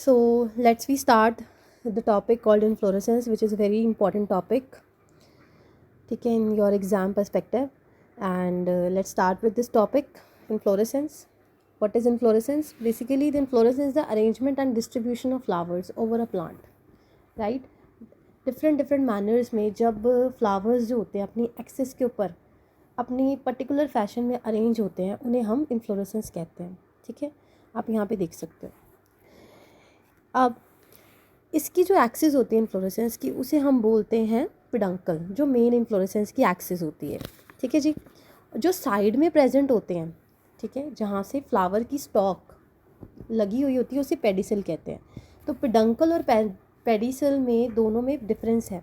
So let's we start the topic called inflorescence, which is a very important topic, ठीक है, in your exam perspective. And let's start with this topic, inflorescence. What is inflorescence? Basically, the inflorescence is the arrangement and distribution of flowers over a plant, right? Different manners में जब flowers जो होते हैं अपनी axis के ऊपर अपनी particular fashion में अरेंज होते हैं, उन्हें हम इन्फ्लोरेसेंस कहते हैं. ठीक है, आप यहाँ पे देख सकते हो. अब इसकी जो एक्सिस होती है इन्फ्लोरेसेंस की, उसे हम बोलते हैं पिडंकल, जो मेन इन्फ्लोरेसेंस की एक्सिस होती है. ठीक है जी. जो साइड में प्रेजेंट होते हैं, ठीक है, जहाँ से फ्लावर की स्टॉक लगी हुई होती है, उसे पेडिसल कहते हैं. तो पिडंकल और पेडिसल में दोनों में डिफरेंस है.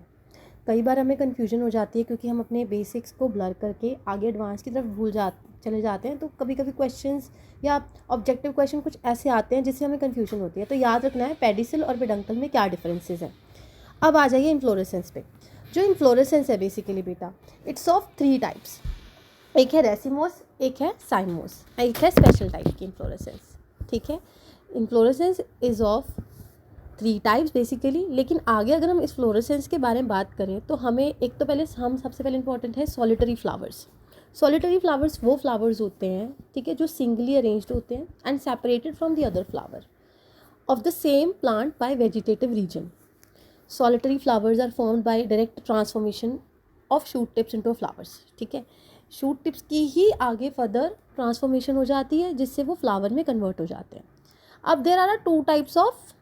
कई बार हमें कन्फ्यूजन हो जाती है क्योंकि हम अपने बेसिक्स को ब्लर करके आगे एडवांस की तरफ चले जाते हैं. तो कभी कभी क्वेश्चंस या ऑब्जेक्टिव क्वेश्चन कुछ ऐसे आते हैं जिससे हमें कन्फ्यूजन होती है. तो याद रखना है पेडिसल और पिडंकल में क्या डिफरेंसेस हैं. अब आ जाइए इन्फ्लोरेसेंस पे. जो इन्फ्लोरेसेंस है बेसिकली बेटा, इट्स ऑफ 3 टाइप्स. एक है रेसिमोस, एक है साइमोस, एक है स्पेशल टाइप की इन्फ्लोरेसेंस. ठीक है, inflorescence is of 3 types basically. लेकिन आगे अगर हम इस फ्लोरेसेंस के बारे में बात करें तो हमें एक तो पहले सबसे पहले इंपॉर्टेंट है सॉलिटरी फ्लावर्स. सॉलिटरी फ्लावर्स वो फ्लावर्स होते हैं, ठीक है, जो सिंगली अरेंज्ड होते हैं and separated from the other flower of the same plant by vegetative region. Solitary flowers are formed by direct transformation of shoot tips into flowers. ठीक है, शूट टिप्स की ही आगे फर्दर ट्रांसफॉर्मेशन हो जाती है जिससे वो फ्लावर में कन्वर्ट हो जाते हैं. अब there are 2 types of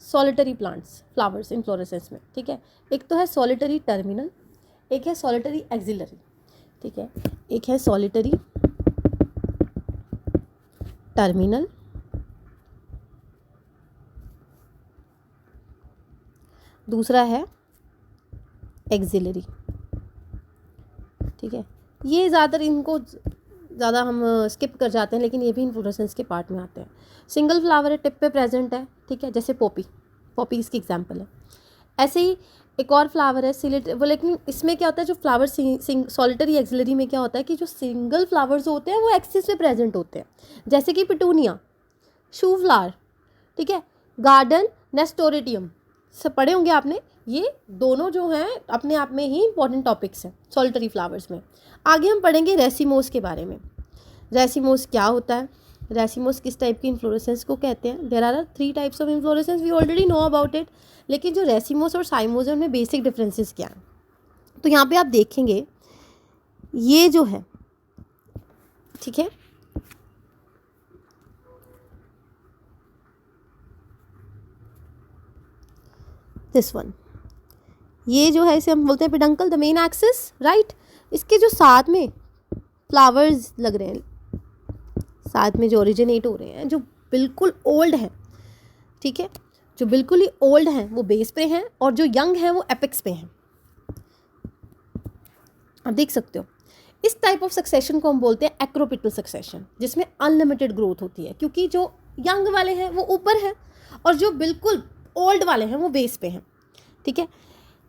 solitary plants flowers inflorescence में. ठीक है, एक तो है सॉलिटरी टर्मिनल, एक है सॉलिटरी एक्सिलरी. ठीक है, एक है सॉलिटरी टर्मिनल, दूसरा है एक्सिलरी. ठीक है, ये ज़्यादातर इनको ज़्यादा हम स्किप कर जाते हैं, लेकिन ये भी इन्फ्लोरेसेंस के पार्ट में आते हैं. सिंगल फ्लावर है, टिप पे प्रेजेंट है. ठीक है, जैसे पॉपी इसकी एग्जांपल है. ऐसे ही एक और फ्लावर है सिलेट वो, लेकिन इसमें क्या होता है, जो फ्लावर सॉलिटरी एक्सिलरी में क्या होता है कि जो सिंगल फ्लावर्स होते हैं वो एक्सिस में प्रेजेंट होते हैं. जैसे कि पिटूनिया, शू फ्लावर, ठीक है, गार्डन नेस्टोरेटियम, सब पढ़े होंगे आपने. ये दोनों जो हैं अपने आप में ही इंपॉर्टेंट टॉपिक्स हैं सॉलिटरी फ्लावर्स में. आगे हम पढ़ेंगे रेसिमोस के बारे में. रेसिमोस क्या होता है, रेसिमोस किस टाइप की इन्फ्लोरेसेंस को कहते हैं. There are 3 types of inflorescence, we already know about it. लेकिन जो रेसिमोस और साइमोस है उनमें बेसिक डिफरेंसेस क्या हैं. तो यहाँ पे आप देखेंगे ये जो है, ठीक है, दिस वन, ये जो है इसे हम बोलते हैं peduncle, the main axis, right. इसके जो साथ में फ्लावर्स लग रहे हैं, साथ में जो ओरिजिनेट हो रहे हैं, जो बिल्कुल ओल्ड हैं, ठीक है, जो बिल्कुल ही ओल्ड हैं वो बेस पे हैं और जो यंग हैं वो एपेक्स पे हैं. आप देख सकते हो. इस टाइप ऑफ सक्सेशन को हम बोलते हैं एक्रोपिटल सक्सेशन, जिसमें अनलिमिटेड ग्रोथ होती है क्योंकि जो यंग वाले हैं वो ऊपर हैं और जो बिल्कुल ओल्ड वाले हैं वो बेस पे हैं. ठीक है,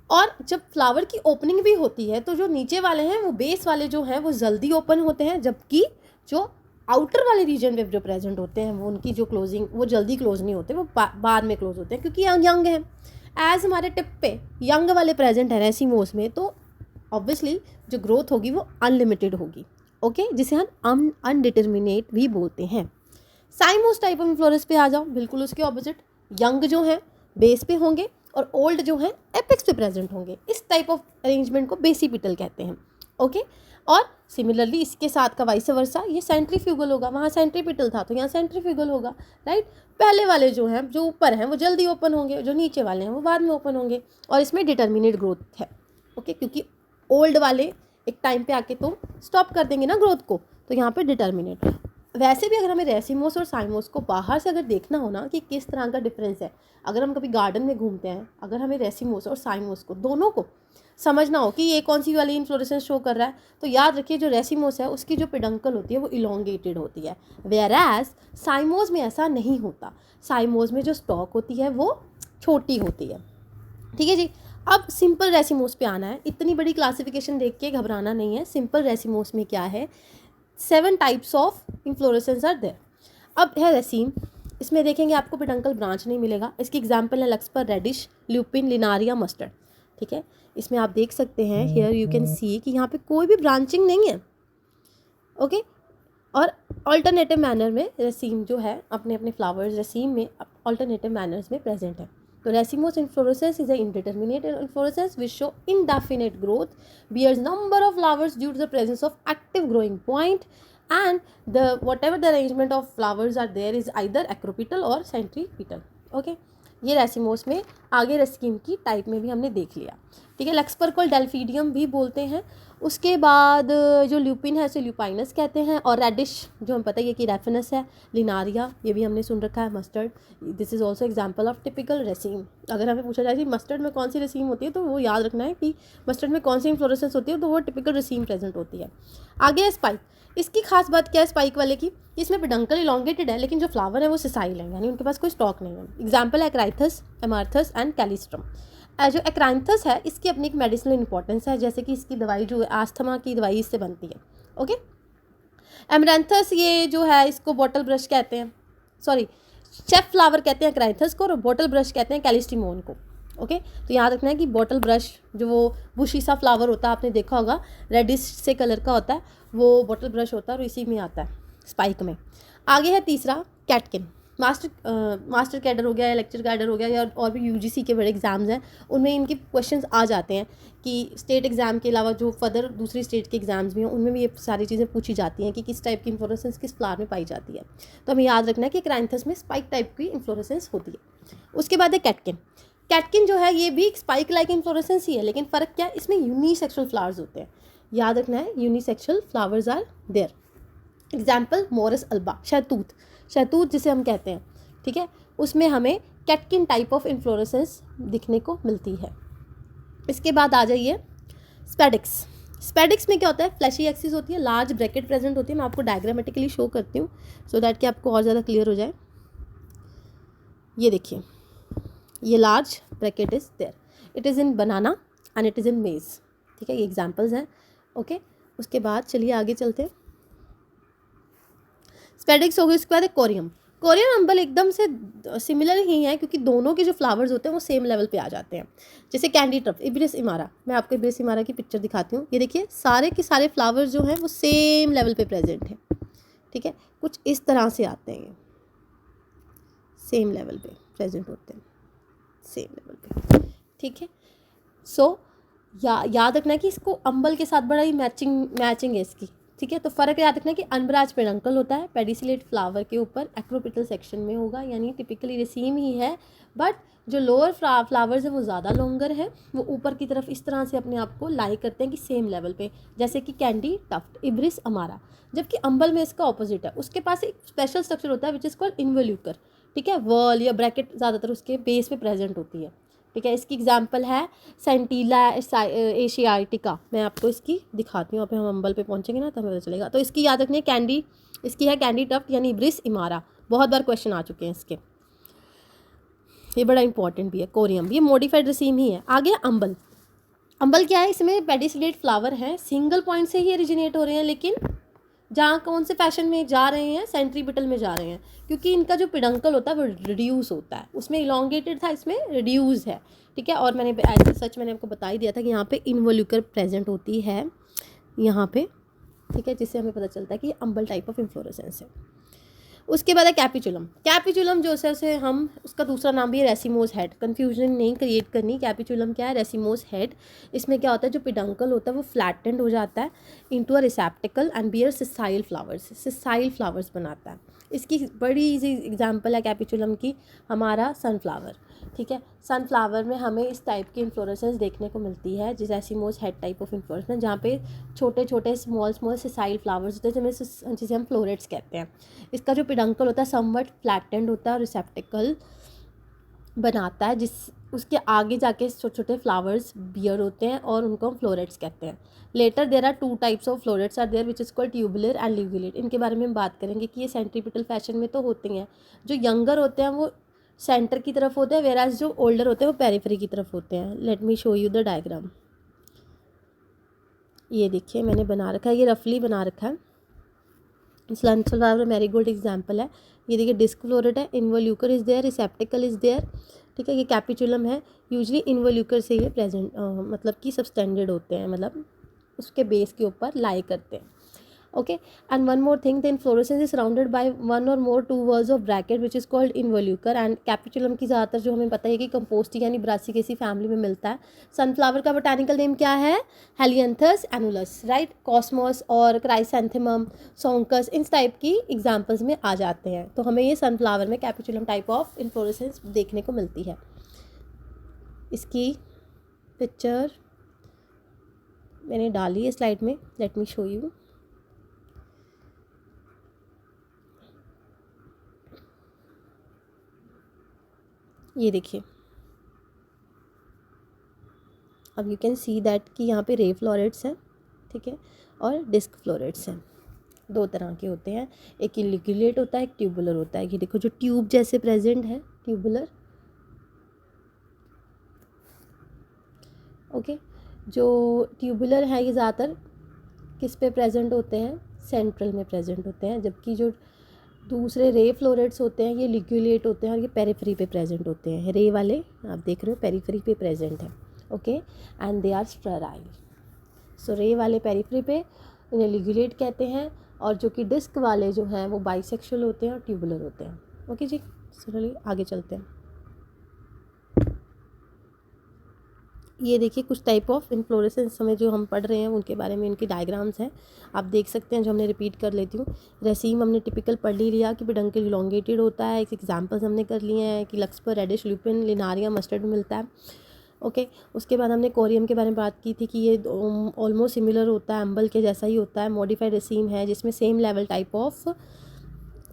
और जब फ्लावर की ओपनिंग भी होती है तो जो नीचे वाले हैं वो बेस वाले जो हैं वो जल्दी ओपन होते हैं, जबकि जो आउटर वाले रीजन में जो प्रेजेंट होते हैं वो उनकी जो क्लोजिंग वो जल्दी क्लोज नहीं होते, वो बाद में क्लोज होते हैं क्योंकि यंग हैं. एज हमारे टिप पे यंग वाले प्रेजेंट हैं रेसिमोस में, तो ऑब्वियसली जो ग्रोथ होगी वो अनलिमिटेड होगी. ओके, जिसे हम अनडिटर्मिनेट भी बोलते हैं. साइमोस टाइप ऑफ इन्फ्लोरेंस पे आ जाओ, बिल्कुल उसके ऑपोजिट. यंग जो हैं बेस पे होंगे और ओल्ड जो हैं एपेक्स पे प्रेजेंट होंगे. इस टाइप ऑफ अरेंजमेंट को बेसिपिटल कहते हैं. ओके, और सिमिलरली इसके साथ का वाइस वर्सा, ये सेंट्रीफ्यूगल होगा, वहाँ सेंट्रीपिटल था तो यहाँ सेंट्रीफ्यूगल होगा, राइट. पहले वाले जो हैं जो ऊपर हैं वो जल्दी ओपन होंगे, जो नीचे वाले हैं वो बाद में ओपन होंगे, और इसमें डिटर्मिनेट ग्रोथ है. ओके, क्योंकि ओल्ड वाले एक टाइम पे आके तो स्टॉप कर देंगे ना ग्रोथ को, तो यहाँ पे डिटर्मिनेट. वैसे भी अगर हमें रेसिमोस और साइमोस को बाहर से अगर देखना हो ना कि किस तरह का डिफरेंस है, अगर हम कभी गार्डन में घूमते हैं, अगर हमें रेसिमोस और साइमोस को दोनों को समझना हो कि ये कौन सी वाली इन्फ्लोरेसेंस शो कर रहा है, तो याद रखिए जो रेसिमोस है उसकी जो पिडंकल होती है वो इलोंगेटेड होती है, वेयरएज साइमोस में ऐसा नहीं होता. साइमोस में जो स्टॉक होती है वो छोटी होती है. ठीक है जी. अब सिंपल रेसिमोस पे आना है. इतनी बड़ी क्लासिफिकेशन देख के घबराना नहीं है. सिंपल रेसिमोस में क्या है, 7 types of inflorescence are there. अब है रेसीम. इसमें देखेंगे आपको पेडंकल ब्रांच नहीं मिलेगा। इसकी एग्जाम्पल है लक्सपर, रेडिश, ल्यूपिन, लिनारिया, मस्टर्ड। ठीक है, इसमें आप देख सकते हैं हियर यू कैन सी कि यहाँ पे कोई भी ब्रांचिंग नहीं है। ओके, और ऑल्टरनेटिव मैनर में रेसीम जो है अपने अपने फ्लावर्स रेसीम में ऑल्टरनेटिव मैनर्स में प्रेजेंट है। तो racemose inflorescence is a indeterminate inflorescence which show indefinite growth, bears number of flowers due to the presence of active growing point, and the whatever the arrangement of flowers are there is either acropetal or centripetal. Okay, ये racemose में आगे रेस्कीम की type में भी हमने देख लिया। ठीक है, लक्सपर को डेल्फीडियम भी बोलते हैं। उसके बाद जो ल्यूपिन है उसे ल्यूपाइनस कहते हैं, और रेडिश जो हम पता ही है कि रेफिनस है, लिनारिया ये भी हमने सुन रखा है, mustard this is also example of typical raceme. अगर हमें पूछा जाए कि मस्टर्ड में कौन सी रेसीम होती है तो वो याद रखना है कि मस्टर्ड में कौन सी इन्फ्लोरेसेंस होती है, तो वो टिपिकल रेसीम प्रेजेंट होती है। आगे है स्पाइक। इसकी खास बात क्या है स्पाइक वाले की, इसमें पेडंकल इलोंगेटेड है लेकिन जो फ्लावर है वो सिसाइल है, यानी उनके पास कोई स्टॉक नहीं है। एग्जाम्पल है एक्राइथस, एमार्थस एंड कैलिस्ट्रम। जो एक्राइथस है इसकी अपनी एक मेडिसिनल इंपॉर्टेंस है, जैसे कि इसकी दवाई जो है आस्थमा की दवाई इससे बनती है। ओके, एमरैंथस ये जो है इसको बॉटल ब्रश कहते हैं, सॉरी शेफ फ्लावर कहते हैं एक्राइथस को, और बॉटल ब्रश कहते हैं कैलिस्ट्रीमोन को। ओके, तो याद रखना है कि बॉटल ब्रश जो वो बुशी सा फ्लावर होता है आपने देखा होगा, रेडिश से कलर का होता है, वो बॉटल ब्रश होता है और इसी में आता है स्पाइक में। आगे है तीसरा कैटकिन। मास्टर कैडर हो गया या लेक्चर कैडर हो गया या और भी यूजीसी के बड़े एग्जाम्स हैं उनमें इनके क्वेश्चंस आ जाते हैं कि स्टेट एग्ज़ाम के अलावा जो फर्दर दूसरी स्टेट के एग्जाम्स भी हैं उनमें भी ये सारी चीज़ें पूछी जाती हैं कि किस टाइप की इन्फ्लोरेसेंस किस फ्लावर में पाई जाती है। तो हमें याद रखना है कि क्राइंथस में स्पाइक टाइप की इन्फ्लोरेसेंस होती है। उसके बाद है कैटकिन। कैटकिन जो है ये भी स्पाइक लाइक इन्फ्लोरेसेंस ही है, लेकिन फ़र्क क्या है, इसमें यूनिसेक्सुअल फ्लावर्स होते हैं। याद रखना है unisexual flowers are there. Example Morus alba, शहतूत, शहतूत जिसे हम कहते हैं। ठीक है, उसमें हमें कैटकिन टाइप ऑफ इन्फ्लोरेसेंस दिखने को मिलती है। इसके बाद आ जाइए स्पेडिक्स। स्पेडिक्स में क्या होता है, फ्लैशी एक्सिस होती है, लार्ज ब्रैकेट प्रेजेंट होती है। मैं आपको डायग्रामेटिकली शो करती हूँ सो दैट कि आपको और ज़्यादा क्लियर हो जाए। ये देखिए, ये large bracket is there, it is in banana and it is in maize. ठीक है, ये एग्जाम्पल्स हैं। ओके, उसके बाद चलिए आगे चलते हैं। स्पेडिक्स हो गई, उसके बाद कोरियम। कोरियन अम्बल एकदम से सिमिलर ही है क्योंकि दोनों के जो फ्लावर्स होते हैं वो सेम लेवल पे आ जाते हैं। जैसे कैंडी ट्रफ, इब्रिस इमारा, मैं आपको इब्रिस इमारा की पिक्चर दिखाती हूँ। ये देखिए सारे के सारे फ्लावर्स जो हैं वो सेम लेवल पे प्रेजेंट हैं। ठीक है, कुछ इस तरह से आते हैं, ये सेम लेवल पे प्रेजेंट होते हैं, सेम लेवल पे। ठीक है, सो याद रखना है कि इसको अम्बल के साथ बड़ा ही मैचिंग है इसकी। ठीक है, तो फ़र्क याद रखना है कि अनब्रांच पेडंकल होता है, पेडिसिलेट फ्लावर के ऊपर एक्रोपिटल सेक्शन में होगा, यानी टिपिकली रेसीम ही है, बट जो लोअर फ्लावर्स है वो ज़्यादा लॉन्गर है, वो ऊपर की तरफ इस तरह से अपने आप को लाई करते हैं कि सेम लेवल पे, जैसे कि कैंडी टफ्ट, इब्रिस अमारा। जबकि अम्बल में इसका ऑपोजिट है, उसके पास एक स्पेशल स्ट्रक्चर होता है विच इज़ कॉल्ड इन्वोल्यूकर। ठीक है, वर्ल या ब्रैकेट ज़्यादातर उसके बेस पे प्रेजेंट होती है। ठीक है, इसकी एग्जांपल है सेंटीला एशियाटिका। मैं आपको इसकी दिखाती हूँ, अब हम अम्बल पे पहुँचेंगे ना तो हमें पता चलेगा। तो इसकी याद रखनी है कैंडी, इसकी है कैंडी टफ्ट यानी इब्रिस इमारा, बहुत बार क्वेश्चन आ चुके हैं इसके, ये बड़ा इंपॉर्टेंट भी है। कोरियम ये मॉडिफाइड रेसीम ही है। आगे अम्बल। अम्बल क्या है, इसमें पेडिसिलेट फ्लावर हैं, सिंगल पॉइंट से ही ओरिजिनेट हो रहे हैं, लेकिन जहाँ कौन से फैशन में जा रहे हैं, सेंट्रीपिटल में जा रहे हैं, क्योंकि इनका जो पेडंकल होता है वो रिड्यूस होता है। उसमें इलोंगेटेड था, इसमें रिड्यूस है। ठीक है, और मैंने ऐसे सच मैंने आपको बता ही दिया था कि यहाँ पे इन्वोल्यूकर प्रेजेंट होती है यहाँ पे। ठीक है, जिससे हमें पता चलता है कि अम्बल टाइप ऑफ इन्फ्लोरेसेंस है। उसके बाद है कैपिचुलम। कैपिचुलम जो है उसे हम, उसका दूसरा नाम भी है रेसिमोस हेड। कन्फ्यूजन नहीं क्रिएट करनी, कैपिचुलम क्या है, रेसिमोस हेड। इसमें क्या होता है, जो पेडंकल होता है वो फ्लैटेंड हो जाता है into a receptacle and bear sessile flowers, sessile flowers बनाता है। इसकी बड़ी सी एग्जांपल है कैपिचुलम की हमारा सनफ्लावर। ठीक है, सनफ्लावर में हमें इस टाइप की इन्फ्लोरेसेंस देखने को मिलती है, जिस racemose head type of inflorescence, जहाँ पे छोटे छोटे स्मॉल सिसाइल फ्लावर्स होते हैं जिसे हम फ्लोरेट्स कहते हैं। इसका जो पेडंकल होता है समवट फ्लैटेंड होता है और रिसेप्टिकल बनाता है, जिस उसके आगे जाके छोटे छोटे फ्लावर्स बियर होते हैं और उनको हम फ्लोरेट्स कहते हैं। Later there are two types of florets are there which is called tubular and ligulate. इनके बारे में हम बात करेंगे कि ये सेंट्रीपिटल फैशन में तो होते हैं। जो यंगर होते हैं वो सेंटर की तरफ होते हैं, वेराज जो ओल्डर होते हैं वो पेरिफेरी की तरफ होते हैं। Let me show you the diagram. ये देखिए मैंने बना रखा है, ये रफली बना रखा है। सनफ्लावर मैरीगोल्ड एग्जाम्पल है। ये देखिए डिस्क फ्लोरेट है, involucre is there, receptacle is there, ठीक है। ये कैपिचुलम है, यूजली इन्वोल्यूकर से ये प्रेजेंट मतलब कि सबस्टेंडेड होते हैं, मतलब उसके बेस के ऊपर लाई करते हैं। Okay, and one more thing, the inflorescence is surrounded by one और more two words of bracket which is called involucre. And capitulum की ज़्यादातर जो हमें पता है कि कंपोस्टी यानी ब्रासिकेसी फैमिली में मिलता है। सनफ्लावर का बोटानिकल नेम क्या है? Helianthus annulus, right. कॉस्मोस और क्राइसैंथेमम, सोंकस, इन टाइप की एग्जाम्पल्स में आ जाते हैं। तो हमें ये सनफ्लावर में कैपिचुलम टाइप ऑफ इन्फ्लोरेसेंस देखने को मिलती है। इसकी पिक्चर मैंने डाली है स्लाइड में, लेट मी शो यू। ये देखिए, अब यू कैन सी दैट कि यहाँ पे रे फ्लोरेट्स हैं, ठीक है, और डिस्क फ्लोरेट्स हैं। दो तरह के होते हैं, एक इलिक्युलेट होता है, एक ट्यूबुलर होता है। ये देखो जो ट्यूब जैसे प्रेजेंट है, ट्यूबुलर। ओके, जो ट्यूबुलर है ये ज़्यादातर किस पे प्रेजेंट होते हैं? सेंट्रल में प्रेजेंट होते हैं, जबकि जो दूसरे रे फ्लोरेट्स होते हैं ये लिग्यूलेट होते हैं और ये पेरिफेरी पे प्रेजेंट होते हैं। रे वाले आप देख रहे हो पेरिफेरी पे प्रेजेंट है, okay, and they are sterile. So ray वाले पेरिफेरी पे, इन्हें लिग्यूलेट कहते हैं, और जो कि डिस्क वाले जो हैं वो बाइसेक्सुअल होते हैं और ट्यूबुलर होते हैं। ओके जी, चलिए आगे चलते हैं। ये देखिए कुछ टाइप ऑफ इन्फ्लोरेसेंस हमें जो हम पढ़ रहे हैं उनके बारे में इनकी डायग्राम्स हैं, आप देख सकते हैं। जो हमने रिपीट कर लेती हूँ, रेसीम हमने टिपिकल पढ़ ही लिया कि पेडंकल इलोंगेटेड होता है। एक एग्जांपल्स हमने कर लिए हैं कि लक्सपर, रेडिश लुपिन, लिनारिया, मस्टर्ड में मिलता है। ओके, उसके बाद हमने कोरियम के बारे में बात की थी कि ये ऑलमोस्ट सिमिलर होता है, अम्बल के जैसा ही होता है। मॉडिफाइड रेसीम है जिसमें सेम लेवल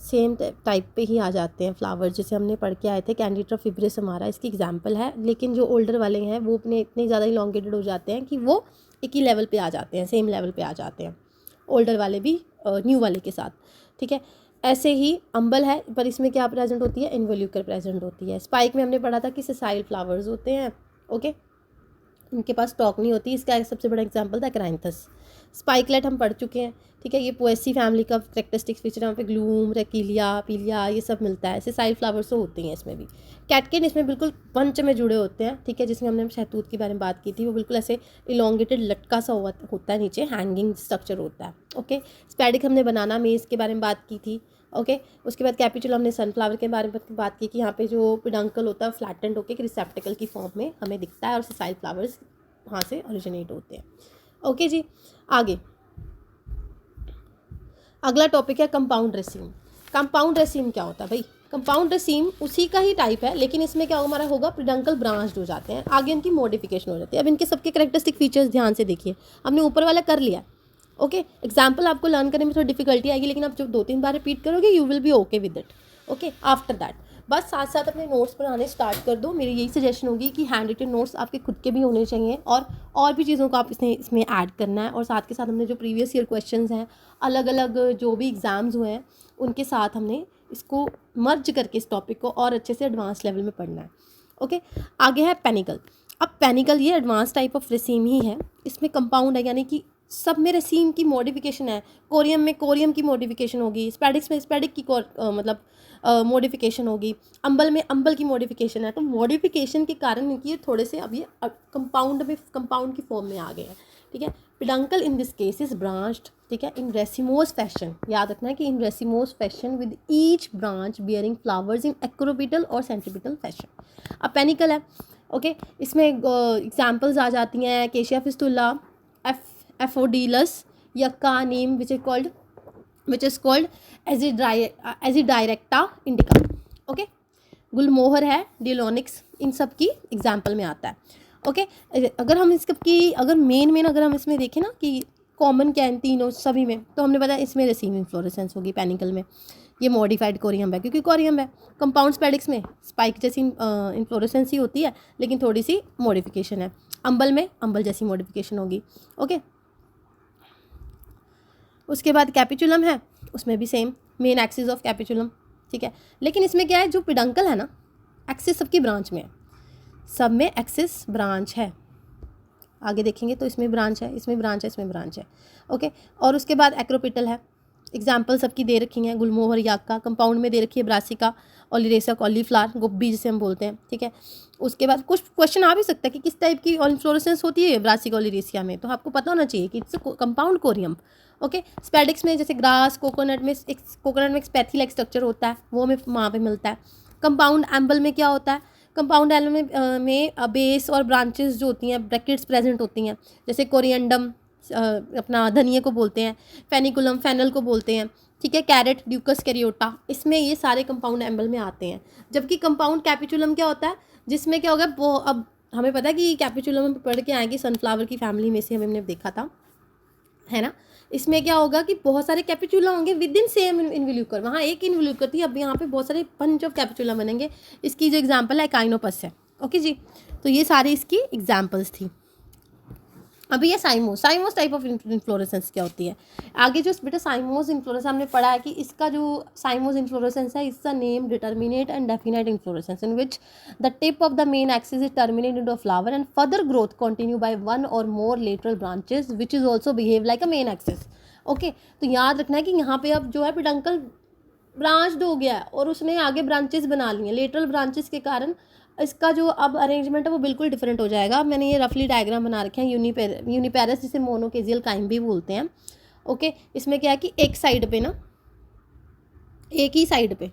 सेम टाइप पे ही आ जाते हैं फ्लावर, जैसे हमने पढ़ के आए थे। कैंडिड्रा फिब्रिस हमारा इसकी एग्जांपल है, लेकिन जो ओल्डर वाले हैं वो अपने इतने ज़्यादा इलोंगेटेड हो जाते हैं कि वो एक ही लेवल पे आ जाते हैं, सेम लेवल पे आ जाते हैं, ओल्डर वाले भी न्यू वाले के साथ, ठीक है। ऐसे ही अम्बल है, पर इसमें क्या प्रेजेंट होती है? इन्वोल्यूकर प्रेजेंट होती है। स्पाइक में हमने पढ़ा था कि सेसाइल फ्लावर्स होते हैं, ओके, इनके पास स्टॉक नहीं होती। इसका सबसे बड़ा एग्जांपल था क्राइंथस। स्पाइकलेट हम पढ़ चुके हैं, ठीक है। ये पोएसी फैमिली का कैरेक्टरिस्टिक्स फीचर, यहाँ पे ग्लूम, रेकिलिया, पीलिया, ये सब मिलता है। सेसाइल फ्लावर्स तो होते हैं इसमें भी। कैटकिन इसमें बिल्कुल पंच में जुड़े होते हैं, ठीक है, जिसमें हमने शहतूत के बारे में बात की थी। वो बिल्कुल ऐसे इलोंगेटेड लटका सा होता है, नीचे हैंगिंग स्ट्रक्चर होता है, ओके। स्पैडिक हमने बनाना मेज के बारे में बात की थी, ओके। उसके बाद कैपिचुलम हमने सनफ्लावर के बारे में बात की कि यहाँ पे जो पिडंकल होता है फ्लैटेंड होकर रिसेप्टिकल की फॉर्म में हमें दिखता है, और सेसाइल फ्लावर्स वहाँ से ओरिजिनेट होते हैं। ओके जी, आगे अगला टॉपिक है कंपाउंड रेसीम। कंपाउंड रेसीम क्या होता है भाई? कंपाउंड रेसीम उसी का ही टाइप है, लेकिन इसमें क्या हमारा होगा? पिडंकल ब्रांच्ड हो जाते हैं, आगे इनकी मॉडिफिकेशन हो जाती है। अब इनके सबके कैरेक्टरिस्टिक फीचर्स ध्यान से देखिए, हमने ऊपर वाला कर लिया, ओके। एग्जाम्पल आपको लर्न करने में थोड़ी डिफिकल्टी आएगी, लेकिन आप जब 2-3 बार रिपीट करोगे you will be okay with it, okay. After that बस साथ साथ अपने नोट्स बनाने स्टार्ट कर दो। मेरी यही सजेशन होगी कि हैंड रिटन नोट्स आपके खुद के भी होने चाहिए, और भी चीज़ों को आप इसमें ऐड करना है। और साथ के साथ हमने जो प्रीवियस ईयर क्वेश्चंस हैं, अलग अलग जो भी एग्ज़ाम्स हुए हैं, उनके साथ हमने इसको मर्ज करके इस टॉपिक को और अच्छे से एडवांस लेवल में पढ़ना है, ओके। आगे है पेनिकल। अब पेनिकल ये एडवांस टाइप ऑफ रेसीम ही है, इसमें कंपाउंड है, यानी कि सब में रेसीम की मॉडिफिकेशन है। कोरियम में कोरियम की मॉडिफिकेशन होगी, स्पैडिक्स में स्पैडिक की मतलब मॉडिफिकेशन होगी, अम्बल में अम्बल की मॉडिफिकेशन है। तो मॉडिफिकेशन के कारण इनकी ये थोड़े से अब ये कंपाउंड की फॉर्म में आ गए हैं, ठीक है। Peduncle in this case is branched, ठीक है, इन रेसिमोस फैशन। याद रखना है कि in racemose fashion with each branch bearing flowers in acropetal और सेंट्रिपिटल फैशन। अब पेनिकल है, ओके। इसमें एग्जाम्पल्स आ जाती हैं acacia fistula, asphodelus, yucca neem which is called Azadirachta indica, okay. Gulmohar है, डिलोनिक्स, इन सब की एग्जाम्पल में आता है, ओके। अगर हम अगर मेन अगर हम इसमें देखें ना कि कॉमन क्या है तीनों सभी में, तो हमने बताया इसमें रेसीम इन्फ्लोरेसेंस होगी। पेनिकल में ये मॉडिफाइड कोरियम है, क्योंकि कोरियम है। कंपाउंड स्पैडिक्स में स्पाइक जैसी इन्फ्लोरेसेंस ही होती है, लेकिन थोड़ी सी मॉडिफिकेशन है। अम्बल में अम्बल जैसी मॉडिफिकेशन होगी, ओके। उसके बाद कैपिचुलम है, उसमें भी same main axis of capitulum, ठीक है। लेकिन इसमें क्या है, जो पिडंकल है ना, एक्सिस सबकी ब्रांच में है, सब में एक्सिस ब्रांच है। आगे देखेंगे तो इसमें ब्रांच है, इसमें ब्रांच है, इसमें ब्रांच है, ओके। और उसके बाद एक्रोपिटल है, एग्जाम्पल सबकी दे रखी हैं, गुलमोहर याका, कंपाउंड में दे रखी है ब्रासिका ओलिरेसा कॉलीफ्लावर, गोभी जिसे हम बोलते हैं, ठीक है। उसके बाद कुछ क्वेश्चन आ भी सकता है कि किस टाइप की इन्फ्लोरेसेंस होती है ब्रासिका ओलिरेसिया में, तो आपको पता होना चाहिए कि इट्स कंपाउंड कोरियम। ओके, स्पेडिक्स में जैसे ग्रास, कोकोनट में एक स्पैथी लाइक स्ट्रक्चर होता है, वो हमें वहाँ पे मिलता है। कंपाउंड एम्बल में क्या होता है, कंपाउंड एल्बम में बेस और ब्रांचेस जो होती हैं, ब्रैकेट्स प्रेजेंट होती हैं, जैसे कोरिएंडम अपना धनिया को बोलते हैं, फेनिकुलम फेनल को बोलते हैं, ठीक है, कैरेट ड्यूकस कैरियोटा, इसमें ये सारे कंपाउंड एम्बल में आते हैं। जबकि कंपाउंड कैपिचुलम क्या होता है, जिसमें क्या होगा, वो अब हमें पता है कि कैपिचुलम हम पढ़ के आएंगे, सनफ्लावर की फैमिली में से हमने देखा था, है ना। इसमें क्या होगा कि बहुत सारे कैपिचुला होंगे विद इन सेम इन्वोल्यूकर, वहाँ एक इन्वोल्यूकर थी, अब यहाँ पे बहुत सारे बंच ऑफ कैपिचुला बनेंगे। इसकी जो एग्जांपल है काइनोपस है। ओके जी, तो ये सारी इसकी एग्जांपल्स थी। अभी ये साइमोस टाइप ऑफ इन्फ्लोरेसेंस क्या होती है, आगे जो बेटा साइमोस इन्फ्लोरेसेंस हमने पढ़ा है कि इसका जो साइमोस इन्फ्लोरेसेंस है, इसका name determinate and definite inflorescence in which the tip of the main axis is terminate into a flower and further growth continue by one और more lateral branches which is also behave like a main axis. Okay, तो याद रखना है कि यहाँ पे अब जो है पिडंकल ब्रांच्ड हो गया है और उसने आगे ब्रांचेस बना ली हैं, लेटरल ब्रांचेस के कारण इसका जो अब अरेंजमेंट है वो बिल्कुल डिफरेंट हो जाएगा। मैंने ये रफली डायग्राम बना रखे हैं, यूनिपेरस जिसे मोनोकेजियल काइम भी बोलते हैं। ओके, इसमें क्या है कि एक साइड पे ना, एक ही साइड पे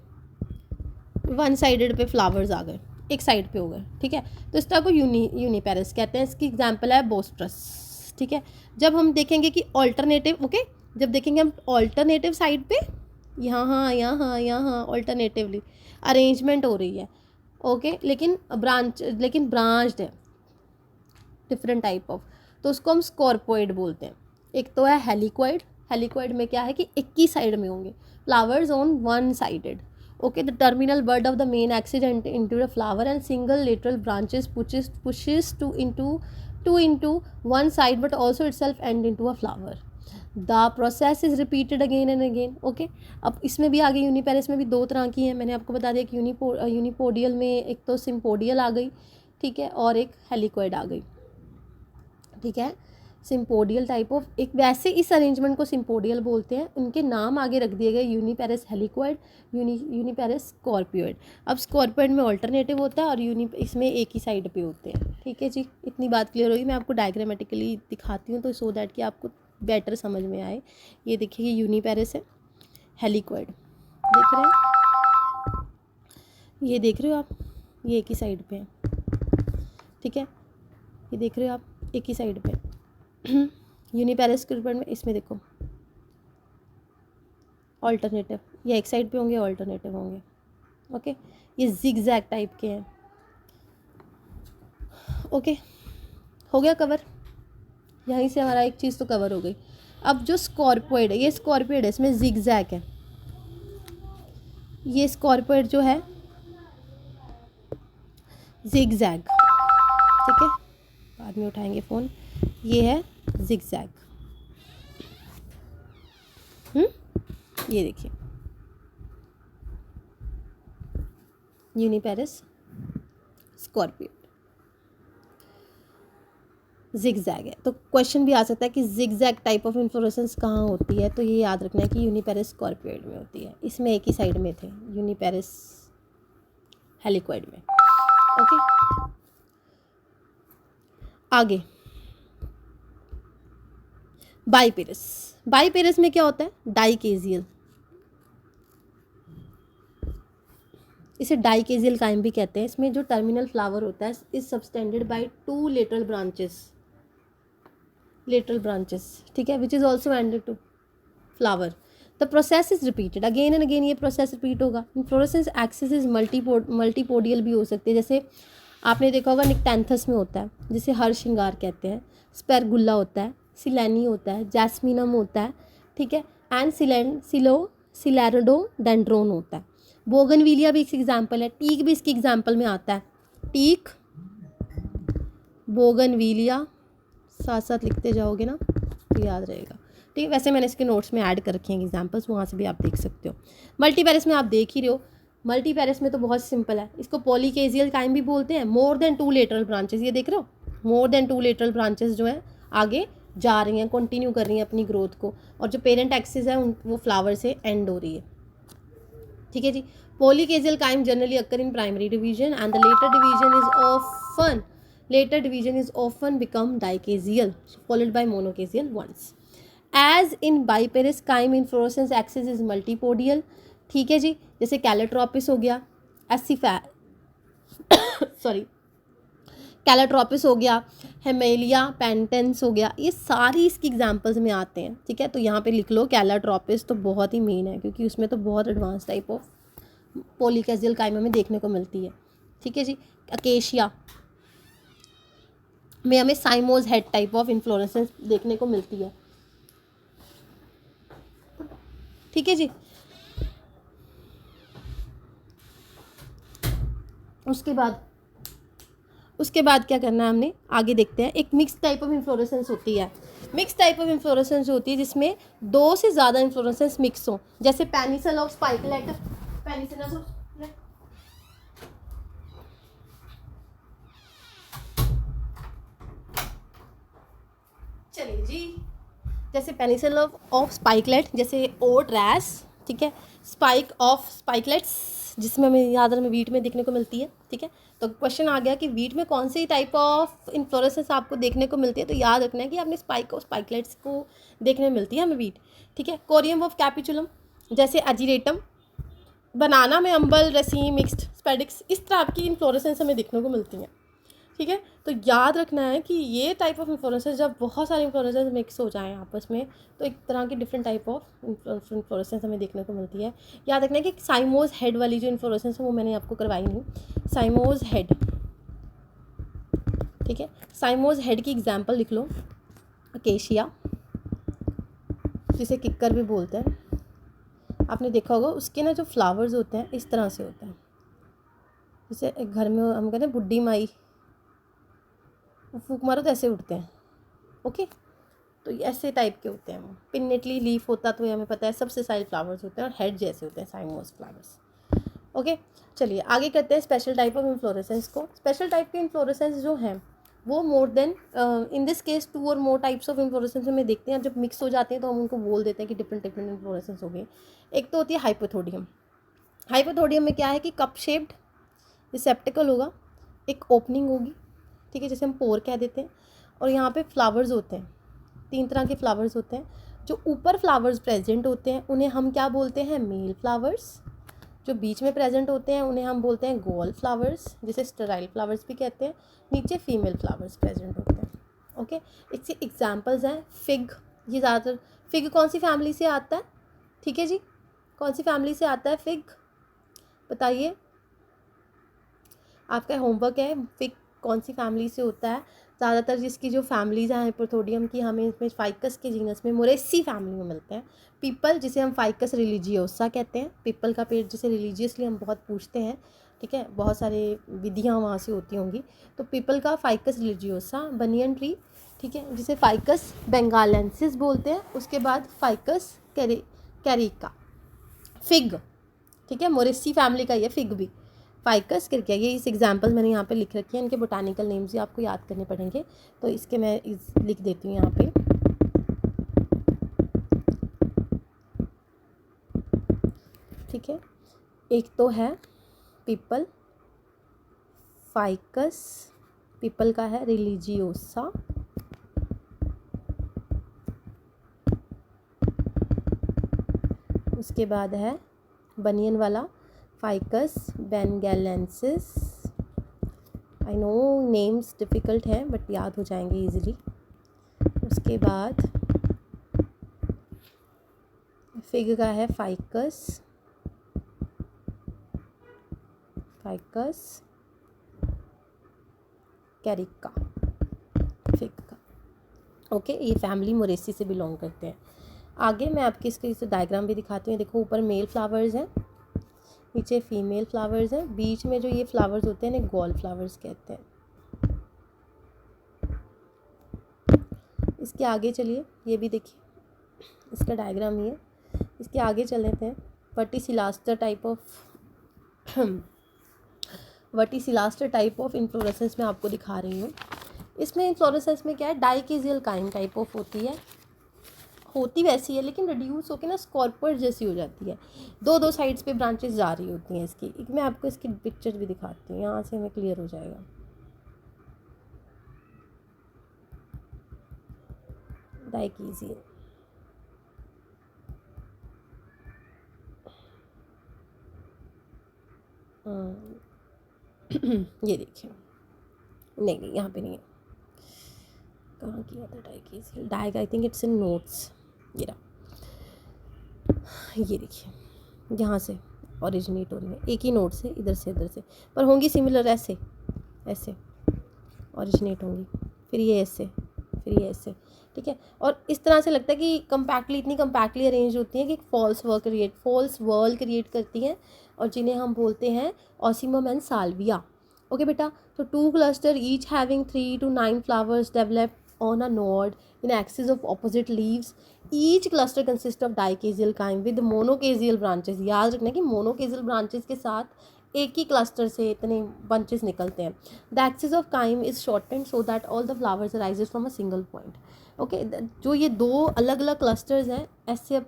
वन साइडेड पे फ्लावर्स आ गए, एक साइड पे हो गए, ठीक है, तो इस तरह को यूनिपेरस कहते हैं। इसकी एग्जाम्पल है बोस्ट्रस, ठीक है। जब हम देखेंगे कि ऑल्टरनेटिव, ओके, जब देखेंगे हम ऑल्टरनेटिव साइड पे, यहाँ ऑल्टरनेटिवली अरेंजमेंट हो रही है, ओके, लेकिन ब्रांच्ड है, डिफरेंट टाइप ऑफ, तो उसको हम स्कॉर्पोइड बोलते हैं। एक तो है हेलिक्वाइड में क्या है कि एक ही साइड में होंगे flowers on one sided. Okay, the terminal bud of the main axis into the flower and single lateral branches pushes two into one side but also itself end into a flower. The process is repeated again and again. Okay, अब इसमें भी आगे uniparous में भी दो तरह की हैं, मैंने आपको बता दिया कि यूनिपोडियल में एक तो सिम्पोडियल आ गई, ठीक है, और एक हेलिक्वाइड आ गई, ठीक है, सिम्पोडियल टाइप ऑफ। एक वैसे इस अरेंजमेंट को सिम्पोडियल बोलते हैं, उनके नाम आगे रख दिए गए, यूनिपेरस हेलिक्वाइड, यूनिपेरस स्कॉर्पियोइड। अब स्कॉर्पियोइड में ऑल्टरनेटिव होता है और इसमें एक ही साइड पे होते हैं, ठीक है जी। इतनी बात क्लियर होगी, मैं आपको डायग्रामेटिकली दिखाती हूँ तो सो दैट कि आपको बेटर समझ में आए। ये देखिए, ये यूनिपेरस है, हेलिक्वाइड देख रहे हैं, ये देख रहे हो आप, ये एक ही साइड पे है, ठीक है, ये देख रहे हो आप, एक ही साइड पे यूनिपेरस के में, इसमें देखो ऑल्टरनेटिव, ये एक साइड पे होंगे, ऑल्टरनेटिव होंगे। ओके, ये जिगजैग टाइप के हैं। ओके, हो गया कवर, यहीं से हमारा एक चीज़ तो कवर हो गई। अब जो स्कॉर्पोइड है, ये स्कॉर्पोइड है, इसमें जिगजैग है, ये स्कॉर्पोइड जो है जिगजैग, ठीक है, बाद में उठाएंगे फ़ोन, ये है जिगजैग। ये देखिए यूनिपेरस स्कॉर्पियो जिगजैग है। तो क्वेश्चन भी आ सकता है कि जिगजैग टाइप ऑफ इन्फ्लोरेसेंस कहाँ होती है, तो ये याद रखना है कि यूनिपेरस स्कॉर्पियोइड में होती है, इसमें एक ही साइड में थे, यूनिपेरस हेलिक्वाइड में। ओके, आगे बाईपेरस में क्या होता है, डाइकेजियल, इसे डाइकेजियल काइम भी कहते हैं। इसमें जो टर्मिनल फ्लावर होता है is subtended by two lateral branches, ठीक है, which is also ended to flower. The process is repeated again and again, ये प्रोसेस रिपीट होगा। इन्फ्लोरेसेंस एक्सिस इज मल्टीपोडियल भी हो सकते हैं, जैसे आपने देखा होगा निक्टेंथस में होता है, जिसे हर श्रृंगार कहते हैं, स्पेरगुल्ला होता है, सिलेनी होता है, जैस्मिनम होता है, ठीक है, एंड सिलेरोडोडेंड्रोन होता है। बोगनविलिया भी एक एग्जाम्पल है, टीक भी इसकी एग्जाम्पल में आता है, टीक, बोगनविलिया, साथ साथ लिखते जाओगे ना तो याद रहेगा, ठीक है। वैसे मैंने इसके नोट्स में ऐड कर रखे हैं एग्जाम्पल्स, वहाँ से भी आप देख सकते हो। मल्टीपेरस में आप देख ही रहे हो, मल्टीपेरस में तो बहुत सिंपल है, इसको पॉलीकेजियल काइम भी बोलते हैं। More than two lateral branches, ये देख रहे हो, more than two lateral branches जो है आगे जा रही हैं, कंटिन्यू कर रही हैं अपनी ग्रोथ को, और जो पेरेंट एक्सिस है वो फ्लावर से एंड हो रही है। ठीक है जी। Polychasial cyme generally occur in primary division and the later division is often become dicaseal followed by monocaseal ones. As in biparous chyme inflorescence axis is multipodial. ठीक है जी। जैसे कैलेट्रोपिस हो गया, सॉरी कैलेट्रोपिस हो गया, हेमेलिया पेंटेंस हो गया, ये सारी इसकी एग्जांपल्स में आते हैं। ठीक है, तो यहाँ पे लिख लो कैलेट्रोपिस तो बहुत ही मेन है, क्योंकि उसमें तो बहुत एडवांस टाइप ऑफ पॉलीकेजियल काइम हमें देखने को मिलती है। ठीक है जी। अकेशिया में हमें cymose head type of inflorescence देखने को मिलती है। ठीक है जी। उसके बाद क्या करना है हमने, आगे देखते हैं। एक मिक्स टाइप ऑफ इन्फ्लोरेसेंस होती है। मिक्स टाइप ऑफ इन्फ्लोरेसेंस होती है जिसमें 2 से ज़्यादा इन्फ्लोरेसेंस मिक्स हो, जैसे पेनिसल ऑफ स्पाइकलेट, पेनिसिलस ऑफ चलिए जी, जैसे पेनिसल ऑफ स्पाइकलेट, जैसे ओट रैस। ठीक है, स्पाइक ऑफ स्पाइकलेट्स जिसमें हमें याद हमें वीट में देखने को मिलती है। ठीक है, तो क्वेश्चन आ गया कि वीट में कौन सी टाइप ऑफ इन्फ्लोरेसेंस आपको देखने को मिलती है, तो याद रखना है कि आपने स्पाइक ऑफ स्पाइकलेट्स को देखने में मिलती है हमें वीट। ठीक है, कोरियम ऑफ कैपिचुलम, जैसे अजीरेटम, बनाना में अम्बल, रसी, मिक्स्ड स्पेडिक्स, इस तरह की इन्फ्लोरेसेंस हमें देखने को मिलती हैं। ठीक है, तो याद रखना है कि ये टाइप ऑफ इन्फ्लोरेसेंस जब बहुत सारे इन्फ्लोरेसेंस मिक्स हो जाएं आपस में, तो एक तरह की डिफरेंट टाइप ऑफ इन्फ्लोरेसेंस हमें देखने को मिलती है। याद रखना है कि साइमोज हेड वाली जो इन्फ्लोरेसेंस है वो मैंने आपको करवाई नहीं, साइमोज हेड। ठीक है, साइमोज हेड की एग्जांपल लिख लो, अकेशिया, जिसे किक्कर भी बोलते हैं। आपने देखा होगा उसके ना जो फ्लावर्स होते हैं इस तरह से होते हैं, जैसे एक घर में हम कहते हैं बुड्ढी माई, फूक मारो तो ऐसे उठते हैं। ओके, तो ऐसे टाइप के होते हैं वो। पिन्नेटली लीफ होता तो हमें पता है, सबसे साइड फ्लावर्स होते हैं और हेड जैसे होते हैं साइमोस फ्लावर्स। ओके, चलिए आगे करते हैं स्पेशल टाइप ऑफ इन्फ्लोरेसेंस को। स्पेशल टाइप के इन्फ्लोरेसेंस जो हैं वो more then in this case 2 और मोर टाइप्स ऑफ इन्फ्लोरेसेंस हमें देखते हैं। जब मिक्स हो जाते हैं तो हम उनको बोल देते हैं कि डिफरेंट डिफरेंट इन्फ्लोरेसेंस हो गए। एक तो होती है हाइपोथोडियम। हाइपोथोडियम में क्या है कि कप शेप्ड रिसेप्टिकल होगा, एक ओपनिंग होगी। ठीक है, जैसे हम पोर कह देते हैं, और यहाँ पे फ्लावर्स होते हैं, 3 तरह के फ्लावर्स होते हैं। जो ऊपर फ्लावर्स प्रेजेंट होते हैं उन्हें हम क्या बोलते हैं, मेल फ्लावर्स। जो बीच में प्रेजेंट होते हैं उन्हें हम बोलते हैं गोल फ्लावर्स, जिसे स्टेराइल फ्लावर्स भी कहते हैं। नीचे फीमेल फ्लावर्स प्रेजेंट होते हैं। ओके, इसके एग्जांपल्स हैं फिग। ये ज़्यादातर फिग कौन सी फैमिली से आता है? ठीक है जी, कौन सी फैमिली से आता है फिग, बताइए। आपका होमवर्क है, फिग कौन सी फैमिली से होता है। ज़्यादातर जिसकी जो फैमिलीज हैं हाइपोथोडियम की, हमें इसमें फाइकस के जीनस में मोरेसी फैमिली में मिलते हैं। पीपल, जिसे हम फाइकस रिलीजियोसा कहते हैं, पीपल का पेड़ जिसे रिलीजियसली हम बहुत पूछते हैं। ठीक है, बहुत सारे विधियाँ वहाँ से होती होंगी, तो पीपल का फाइकस रिलीजियोसा। बनियन ट्री, ठीक है, जिसे फाइकस बेंगालेंसिस बोलते हैं। उसके बाद फाइकस कैरिका। फिग, ठीक है, मोरेसी फैमिली का ये फिग भी, फाइकस करके। ये इस एग्जाम्पल मैंने यहाँ पे लिख रखी है, इनके बोटानिकल नेम्स भी आपको याद करने पड़ेंगे, तो इसके मैं लिख देती हूँ यहाँ पे। ठीक है, एक तो है पीपल फाइकस, पीपल का है रिलीजियोसा। उसके बाद है बनियन वाला ficus benghalensis. I know names difficult हैं बट याद हो जाएंगे इजीली। उसके बाद फिग का है फाइकस कैरिका, फिग का। ओके, ये फैमिली मोरेसी से बिलोंग करते हैं। आगे मैं आपके इसके डायग्राम भी दिखाती हूँ। देखो, ऊपर मेल फ्लावर्स हैं, नीचे फीमेल फ्लावर्स हैं, बीच में जो ये फ्लावर्स होते हैं इन्हें गॉल फ्लावर्स कहते हैं। इसके आगे चलिए, ये भी देखिए, इसका डायग्राम ये है। इसके आगे चल लेते हैं। वर्टिसिलास्टर टाइप ऑफ इन्फ्लोरेसेंस मैं आपको दिखा रही हूँ। इसमें इन्फ्लोरेसेंस में क्या है, डाइकेजियल काइम टाइप ऑफ होती वैसी है, लेकिन रिड्यूस होकर ना स्कॉर्पर जैसी हो जाती है, दो साइड्स पे ब्रांचेस जा रही होती हैं इसकी। मैं आपको इसकी पिक्चर भी दिखाती हूँ, यहाँ से हमें क्लियर हो जाएगा। डाइकेजियल, ये देखिए, नहीं यहाँ पे नहीं है, कहाँ किया था डाइकेजियल, डाइक I think it's in notes, ये रहा, ये देखिए यहाँ से ओरिजिनेट हो रही है, एक ही नोट से, इधर से, पर होंगी सिमिलर, ऐसे ओरिजिनेट होंगी, फिर ये ऐसे, फिर ये ऐसे, ठीक है। और इस तरह से लगता है कि इतनी कम्पैक्टली अरेंज होती हैं कि फॉल्स वर्ल क्रिएट करती हैं, और जिन्हें हम बोलते हैं ऑसिमम एंड साल्विया। ओके बेटा, तो 2 cluster each having 3 to 9 flowers develop on a node in axis of opposite leaves. Each cluster consist of dichasial cyme with monochasial branches. याद रखना कि मोनोकेजियल ब्रांचेस के साथ एक ही क्लस्टर से इतने बंचेस निकलते हैं। The axis of cyme is shortened so that all the flowers arises from a single point. Okay, जो ये 2 अलग अलग क्लस्टर्स हैं, ऐसे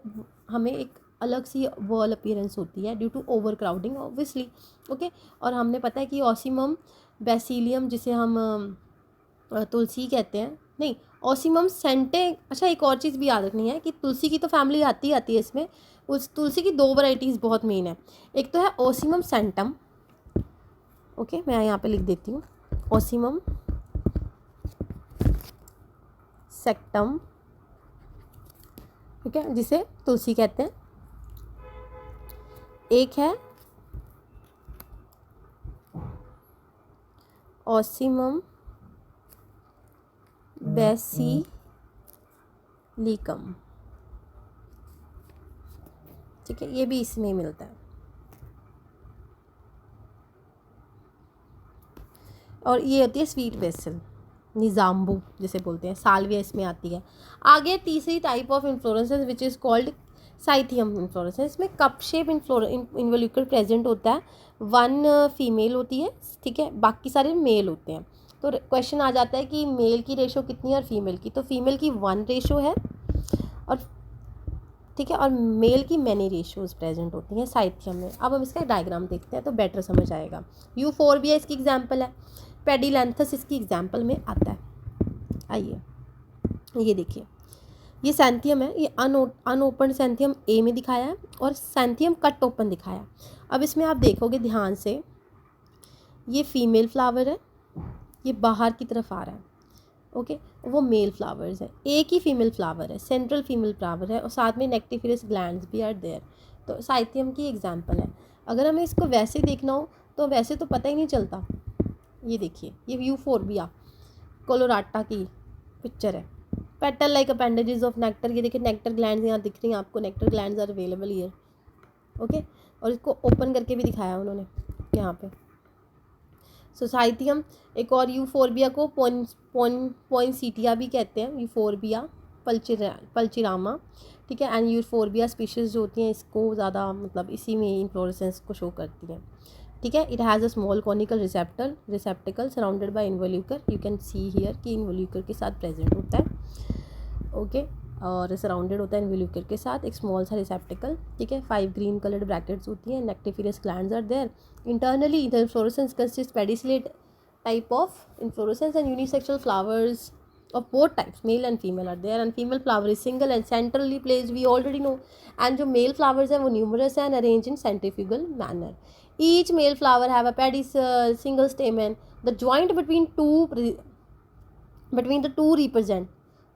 हमें एक अलग सी वर्ल अपीयरेंस होती है due to over crowding obviously. Okay, और हमने पता है कि ऑसिमम बेसिलियम, जिसे हम तुलसी कहते हैं, नहीं ऑसिमम सेंटे। अच्छा, एक और चीज़ भी याद रखनी है कि तुलसी की तो फैमिली आती है इसमें। उस तुलसी की 2 वैरायटीज़ बहुत मेन है। एक तो है ऑसिमम सेंटम, ओके मैं यहाँ पे लिख देती हूँ, ऑसिमम सेक्टम, ठीक है, जिसे तुलसी कहते हैं। एक है ऑसिमम बेसिलिकम, ठीक है, ये भी इसमें मिलता है। और ये होती है स्वीट बेसिल, निजाम्बू जिसे बोलते हैं, साल्विया इसमें आती है। आगे तीसरी type of inflorescence which is called cyathium inflorescence. इसमें कप शेप इन्वोल्यूकर प्रेजेंट होता है, 1 फीमेल होती है, ठीक है, बाकी सारे मेल होते हैं। तो क्वेश्चन आ जाता है कि मेल की रेशो कितनी है और फीमेल की, तो फीमेल की 1 रेशो है, और ठीक है, और मेल की मैनी रेशियोज प्रेजेंट होती हैं साइथियम में। अब हम इसका डायग्राम देखते हैं तो बेटर समझ आएगा। यूफोरबिया इसकी एग्जांपल है, पेडिलैंथस इसकी एग्जांपल में आता है। आइए ये देखिए, ये सैंथियम है, ये अनओपन सैंथियम ए में दिखाया है और सैंथियम कट ओपन दिखाया है। अब इसमें आप देखोगे ध्यान से, ये फीमेल फ्लावर है, ये बाहर की तरफ आ रहा है, ओके, वो मेल फ्लावर्स है, एक ही फीमेल फ्लावर है, सेंट्रल फीमेल फ्लावर है, और साथ में नेक्टिफिरस ग्लैंड्स भी आर देयर। तो साइथियम की एग्जांपल है। अगर हमें इसको वैसे देखना हो तो वैसे तो पता ही नहीं चलता। ये देखिए, ये यूफोरबिया कोलोराटा की पिक्चर है, petal like appendages of nectar. ये देखिए नेक्टर ग्लैंड्स यहाँ दिख रही हैं आपको, nectar glands are available here, okay, और इसको ओपन करके भी दिखाया उन्होंने यहाँ पे। सोसाइटियम, एक और यूफोरबिया को पोइनसीटिया भी कहते हैं, यूफोरबिया पल्चिरामा, ठीक है, एंड यूफोरबिया स्पीशीज़ जो होती हैं इसको ज़्यादा मतलब इसी में इन्फ्लोरेसेंस को शो करती हैं, ठीक है। It has a small conical रिसेप्टिकल surrounded by involucre. You can see here कि इन्वोल्यूकर के साथ प्रेजेंट होता है, ओके, और सराउंडेड होता है इन्वोल्यूकर के साथ एक स्मॉल सा रिसेप्टिकल, ठीक है। 5 ग्रीन कलर्ड ब्रैकेट्स होती हैं, nectariferous glands are there. Internally the inflorescence consist pedicellate type of inflorescence and unisexual flowers of both types, male and female are there, and female flower is single and centrally placed, we already know, and जो male flowers हैं वो numerous हैं and arranged in centrifugal manner. Each male flower have a single stamen. The joint between the two represent,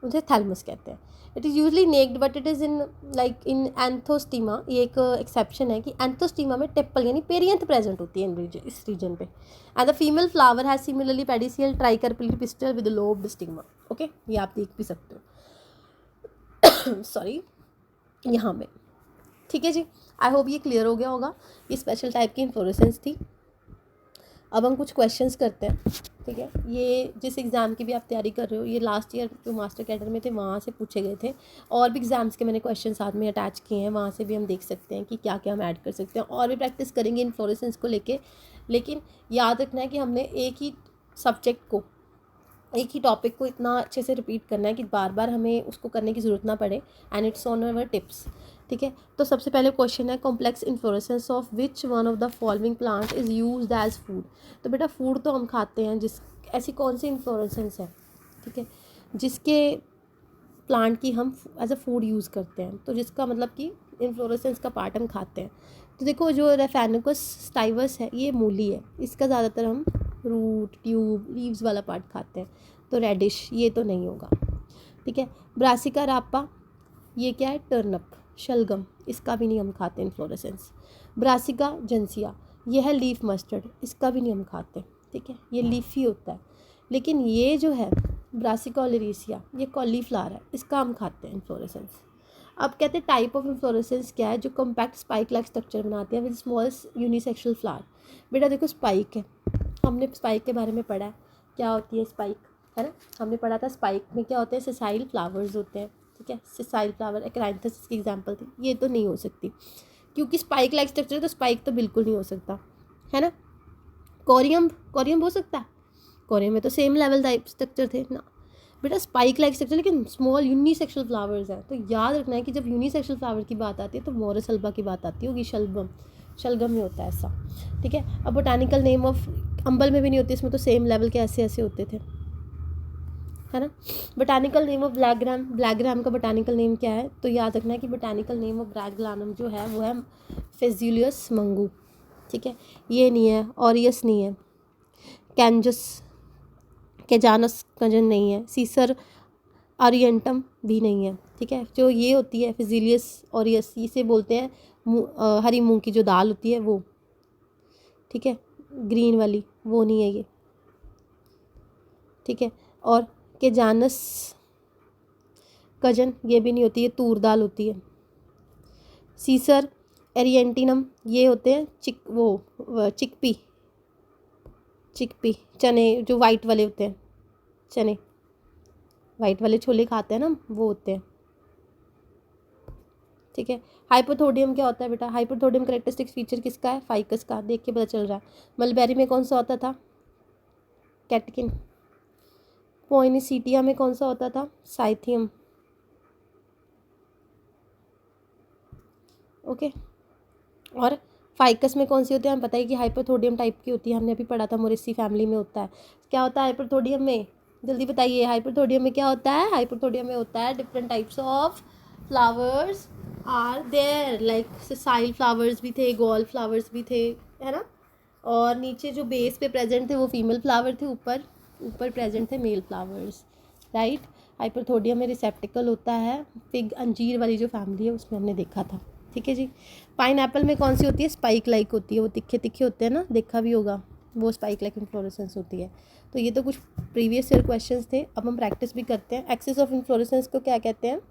उसे thalamus कहते हैं. It is usually naked but it is in anthostema. ये एक exception है कि anthostema में tepal यानी perianth present होती है इस रीजन पे. And the female flower has similarly pedicel tricarpellate pistil with lobed stigma. Okay, ये आप देख भी सकते हो. सॉरी, यहाँ में, ठीक है जी. आई होप ये क्लियर हो गया होगा. ये स्पेशल टाइप की इन्फ्लोरेसेंस थी. अब हम कुछ क्वेश्चंस करते हैं, ठीक है. ये जिस एग्ज़ाम की भी आप तैयारी कर रहे हो, ये लास्ट ईयर जो मास्टर कैडर में थे वहाँ से पूछे गए थे, और भी एग्ज़ाम्स के मैंने क्वेश्चन साथ में अटैच किए हैं, वहाँ से भी हम देख सकते हैं कि क्या क्या हम ऐड कर सकते हैं, और भी प्रैक्टिस करेंगे इन्फ्लोरेसेंस को लेके. लेकिन याद रखना है कि हमने एक ही सब्जेक्ट को एक ही टॉपिक को इतना अच्छे से रिपीट करना है कि बार बार हमें उसको करने की ज़रूरत ना पड़े, and it's on our tips. ठीक है, तो सबसे पहले क्वेश्चन है complex inflorescence of which one of the following plant is used as food. तो बेटा फूड तो हम खाते हैं, जिस ऐसी कौन सी इन्फ्लोरेसेंस है, ठीक है, जिसके प्लांट की हम एज अ फूड यूज़ करते हैं, तो जिसका मतलब कि इन्फ्लोरेसेंस का पार्ट हम खाते हैं। तो देखो जो रेफेनुकस स्टाइवस है ये मूली है, इसका ज़्यादातर हम रूट ट्यूब लीव्स वाला पार्ट खाते हैं, तो रेडिश ये तो नहीं होगा। ठीक है, ब्रासिका रापा ये क्या है, टर्नप शलगम, इसका भी नहीं हम खाते इन्फ्लोरेसेंस। ब्रासिका जेंसिया ये है लीफ मस्टर्ड, इसका भी नहीं हम खाते। ठीक है, ये लीफी होता है। लेकिन ये जो है ब्रासिका ओलेरिसिया ये कॉलीफ्लावर है, इसका हम खाते हैं इन्फ्लोरेसेंस। अब कहते हैं टाइप ऑफ इन्फ्लोरेसेंस क्या है, जो कॉम्पैक्ट स्पाइक लाइक स्ट्रक्चर बनाते हैं विद स्मॉल यूनिसेक्शुअल फ्लावर। बेटा देखो स्पाइक है, हमने स्पाइक के बारे में पढ़ा है, क्या होती है स्पाइक, है ना, हमने पढ़ा था स्पाइक में क्या होते हैं, सेसाइल फ्लावर्स होते हैं। ठीक है, सेसाइल फ्लावर एक्राइंथस की एग्जांपल थी, ये तो नहीं हो सकती क्योंकि स्पाइक लाइक स्ट्रक्चर है, तो स्पाइक तो बिल्कुल नहीं हो सकता, है ना। कोरियम, कोरियम हो सकता है, कोरियम में तो सेम लेवल टाइप स्ट्रक्चर थे ना। बेटा स्पाइक लाइक स्ट्रक्चर लेकिन स्मॉल यूनिसेक्शुअल फ्लावर्स हैं, तो याद रखना है कि जब यूनिसेक्शुअल फ्लावर की बात आती है तो मोरस अल्बा की बात आती होगी, शलगम, शलगम में होता है ऐसा। ठीक है, अब बोटानिकल नेम ऑफ अंबल में भी नहीं होती, इसमें तो सेम लेवल के ऐसे ऐसे होते थे, है ना। Botanical name of black gram, black gram का बोटानिकल नेम क्या है, तो याद रखना है कि बोटानिकल नेम ऑफ ब्लैक ग्रानम जो है वो है फेजुलियस मंगू। ठीक है, ये नहीं है, ऑरियस नहीं है, कैंजस केजानस कंजन नहीं है, सीसर आरियंटम भी नहीं है। ठीक है, जो ये होती है फिजिलियस ऑरियस, इसे बोलते हैं हरी मूंग की जो दाल होती है वो। ठीक है, ग्रीन वाली वो नहीं है ये। ठीक है, और केजानस कजन ये भी नहीं होती, ये तूर दाल होती है। सीसर एरियंटिनम ये होते हैं चिकपी, चिकपी चने जो वाइट वाले होते हैं, चने वाइट वाले छोले खाते हैं ना, वो होते हैं। ठीक है, हाइपोथोडियम क्या होता है बेटा, हाइपोथोडियम करेक्टरिस्टिक फीचर किसका है, फाइकस का, देख के पता चल रहा है। मलबेरी में कौन सा होता था, कैटकिन। पोइनिसीटिया में कौन सा होता था, साइथियम। ओके, और फाइकस में कौन सी होती है, हमें पता है कि हाइपोथोडियम टाइप की होती है, हमने अभी पढ़ा था, मोरेसी फैमिली में होता है। क्या होता है हाइपोथोडियम में, जल्दी बताइए, हाइपोथोडियम में क्या होता है, हाइपोथोडियम में होता है different types of flowers are there, like sessile flowers भी थे, गॉल फ्लावर्स भी थे, है ना। और नीचे जो बेस पे प्रेजेंट थे वो फीमेल फ्लावर थे, ऊपर ऊपर प्रेजेंट थे मेल फ्लावर्स, राइट। हाइपोथोडियम में रिसेप्टिकल होता है, फिग अंजीर वाली जो फैमिली है उसमें हमने देखा था। ठीक है जी। पाइन एप्पल में कौन सी होती है, स्पाइक लाइक होती है, वो तिखे तिखे होते हैं ना, देखा भी होगा, वो स्पाइक लाइक इन्फ्लोरेसेंस होती है। तो ये तो कुछ प्रीवियस ईयर क्वेश्चंस थे, अब हम प्रैक्टिस भी करते हैं। एक्सिस ऑफ इन्फ्लोरेसेंस को क्या कहते हैं,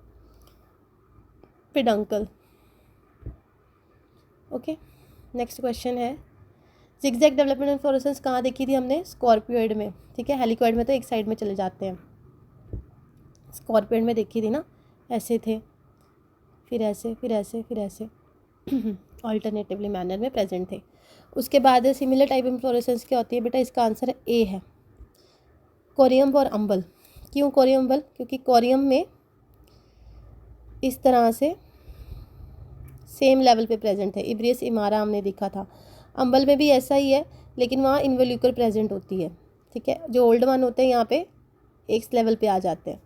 पिडंकल। ओके, नेक्स्ट क्वेश्चन है जिगजैग डेवलपमेंट इन्फ्लोरेसेंस कहाँ देखी थी हमने, स्कॉर्पियोइड में। ठीक है, हेलिकॉइड में तो एक साइड में चले जाते हैं, स्कॉर्पियोइड में देखी थी ना, ऐसे थे, फिर ऐसे फिर ऐसे फिर ऐसे ऑल्टरनेटिवली मैनर में प्रेजेंट थे। उसके बाद सिमिलर टाइप इन्फ्लोरेसेंस क्या होती है बेटा, इसका आंसर ए है, कोरियम और अम्बल। क्यों कोरियम अम्बल, क्योंकि कोरियम में इस तरह से सेम लेवल पे प्रेजेंट है, इब्रियस इमारा हमने देखा था। अम्बल में भी ऐसा ही है, लेकिन वहाँ इन्वोल्यूकर प्रेजेंट होती है। ठीक है, जो ओल्ड वन होते हैं यहाँ पे एक लेवल पे आ जाते हैं।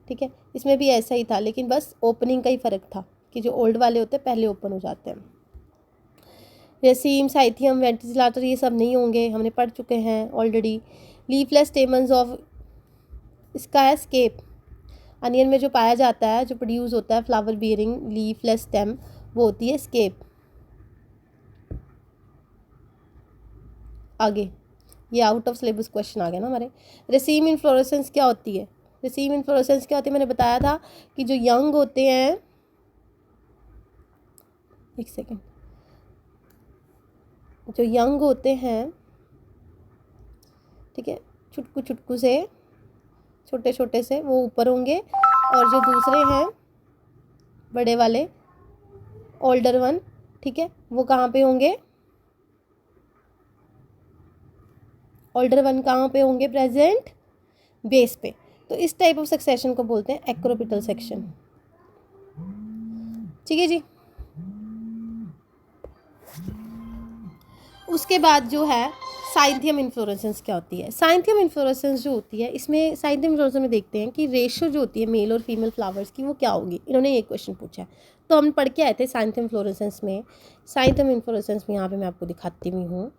ठीक है, इसमें भी ऐसा ही था, लेकिन बस ओपनिंग का ही फ़र्क था कि जो ओल्ड वाले होते हैं पहले ओपन हो जाते हैं। रेसीम, साइथियम, वेंटिलेटर ये सब नहीं होंगे, हमने पढ़ चुके हैं ऑलरेडी। लीफलेस स्टेमन्स ऑफ, इसका है स्केप। अनियन में जो पाया जाता है, जो प्रोड्यूस होता है फ्लावर बियरिंग लीफलेस स्टेम, वो होती है स्केप। आगे ये आउट ऑफ सिलेबस क्वेश्चन आ गया ना हमारे। रेसीम इन्फ्लोरेसेंस क्या होती है, रेसीम इन्फ्लोरेसेंस क्या होती है, मैंने बताया था कि जो यंग होते हैं, एक सेकेंड, जो यंग होते हैं, ठीक है, छुटकू छुटकू से छोटे छोटे से वो ऊपर होंगे, और जो दूसरे हैं बड़े वाले ओल्डर वन, ठीक है, वो कहाँ पे होंगे, ओल्डर वन कहाँ पे होंगे प्रेजेंट, बेस पे। तो इस टाइप ऑफ सक्सेशन को बोलते हैं एक्रोपिटल सेक्शन। ठीक है जी। उसके बाद जो है साइंथियम इन्फ्लोरेसेंस क्या होती है। साइंथियम इन्फ्लोरेसेंस जो होती है, इसमें साइंथियम इन्फ्लोरेसेंस में देखते हैं कि रेशो जो होती है मेल और फीमेल फ्लावर्स की वो क्या होगी। इन्होंने ये क्वेश्चन पूछा है, तो हम पढ़ के आए थे साइंथियम इन्फ्लोरेसेंस में। साइंथियम इन्फ्लोरेसेंस में यहाँ पे मैं आपको दिखाती हुई हूँ।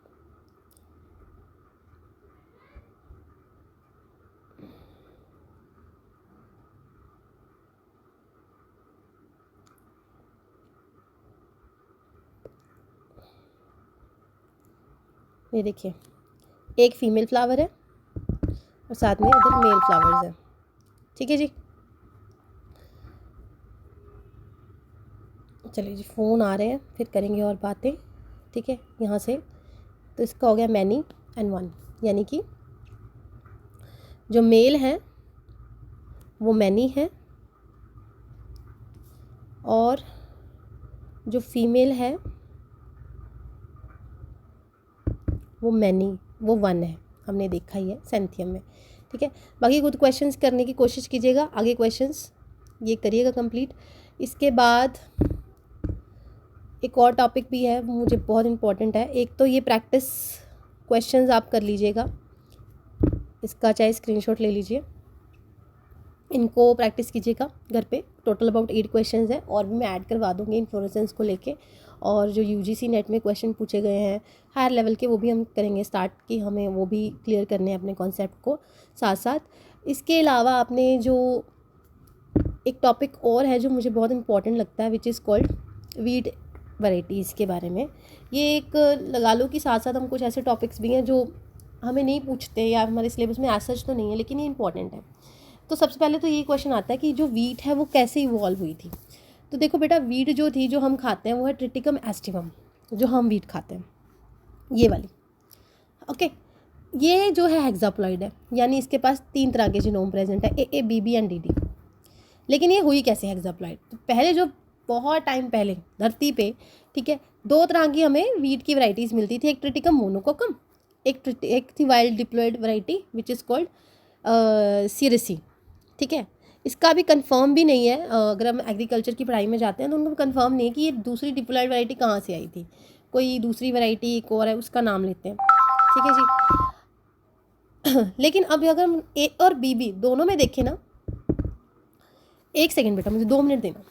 ये देखिए, एक फीमेल फ्लावर है और साथ में इधर मेल फ्लावर्स हैं। ठीक है जी। चलिए जी, फ़ोन आ रहे हैं, फिर करेंगे और बातें। ठीक है, यहाँ से तो इसका हो गया मैनी एंड वन, यानी कि जो मेल है वो मैनी है और जो फीमेल है वो मैनी, वो वन है। हमने देखा ही है सैंथियम में। ठीक है, बाकी खुद क्वेश्चंस करने की कोशिश कीजिएगा, आगे क्वेश्चंस ये करिएगा कंप्लीट। इसके बाद एक और टॉपिक भी है, वो मुझे बहुत इम्पोर्टेंट है। एक तो ये प्रैक्टिस क्वेश्चंस आप कर लीजिएगा, इसका चाहे स्क्रीनशॉट ले लीजिए, इनको प्रैक्टिस कीजिएगा घर पे। टोटल अबाउट 8 क्वेश्चंस हैं और भी मैं ऐड करवा दूँगी इन्फ्लोरेसेंस को लेके। और जो यूजीसी नेट में क्वेश्चन पूछे गए हैं हायर लेवल के, वो भी हम करेंगे स्टार्ट, कि हमें वो भी क्लियर करने हैं अपने कॉन्सेप्ट को साथ साथ। इसके अलावा आपने जो एक टॉपिक और है जो मुझे बहुत इंपॉर्टेंट लगता है, विच इज़ कॉल्ड वीट वैराइटीज़ के बारे में। ये एक लगा लो कि साथ साथ हम कुछ ऐसे टॉपिक्स भी हैं जो हमें नहीं पूछते या हमारे सिलेबस में एज सच तो नहीं है, लेकिन ये इंपॉर्टेंट है। तो सबसे पहले तो ये क्वेश्चन आता है कि जो वीट है वो कैसे इवॉल्व हुई थी। तो देखो बेटा, वीट जो थी, जो हम खाते हैं वो है ट्रिटिकम एस्टिवम, जो हम वीट खाते हैं ये वाली। ओके, ये जो है हेक्साप्लॉइड है, यानी इसके पास 3 तरह के जीनोम प्रेजेंट है, A B B and D D. लेकिन ये हुई कैसे हेक्साप्लॉइड? तो पहले जो बहुत टाइम पहले धरती पे, ठीक है, 2 तरह की हमें वीट की वैराइटीज़ मिलती थी। एक ट्रिटिकम मोनोकोकम, एक थी wild diploid variety which is called सीरेसी। ठीक है, इसका भी कंफर्म भी नहीं है। अगर हम एग्रीकल्चर की पढ़ाई में जाते हैं तो उनको कंफर्म नहीं है कि ये दूसरी डिप्लॉयड वैरायटी कहाँ से आई थी। कोई दूसरी वैरायटी एक और है, उसका नाम लेते हैं। ठीक है जी। लेकिन अब अगर हम ए और बी बी दोनों में देखें ना, एक सेकेंड बेटा, मुझे 2 मिनट देना।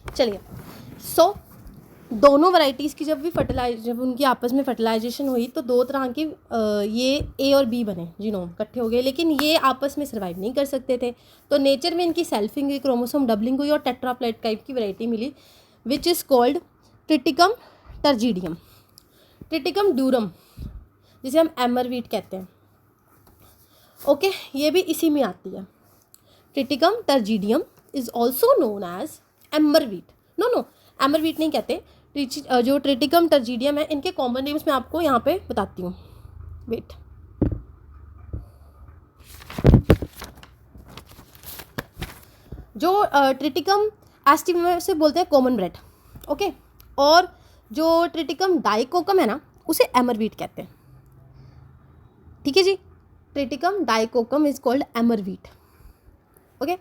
चलिए, सो दोनों वैरायटीज़ की जब उनकी आपस में फर्टिलाइजेशन हुई तो 2 तरह की ये ए और बी बने, जीनोम इकट्ठे हो गए। लेकिन ये आपस में सर्वाइव नहीं कर सकते थे, तो नेचर में इनकी सेल्फिंग हुई, क्रोमोसोम डबलिंग हुई और टेट्राप्लॉइड टाइप की वैरायटी मिली, which is called Triticum turgidum, Triticum durum, जिसे हम एमर वीट कहते हैं। ओके, ये भी इसी में आती है। Triticum turgidum is also known as amber wheat. No, amber wheat नहीं कहते। जो ट्रिटिकम टर्जीडियम है, इनके कॉमन नेम्स मैं आपको यहाँ पे बताती हूँ। वेट, जो ट्रिटिकम एस्टिवम से बोलते हैं कॉमन ब्रेड। ओके, और जो ट्रिटिकम डाइकोकम है ना, उसे एमर वीट कहते हैं। ठीक है जी, Triticum dicoccum is called emmer wheat. Okay,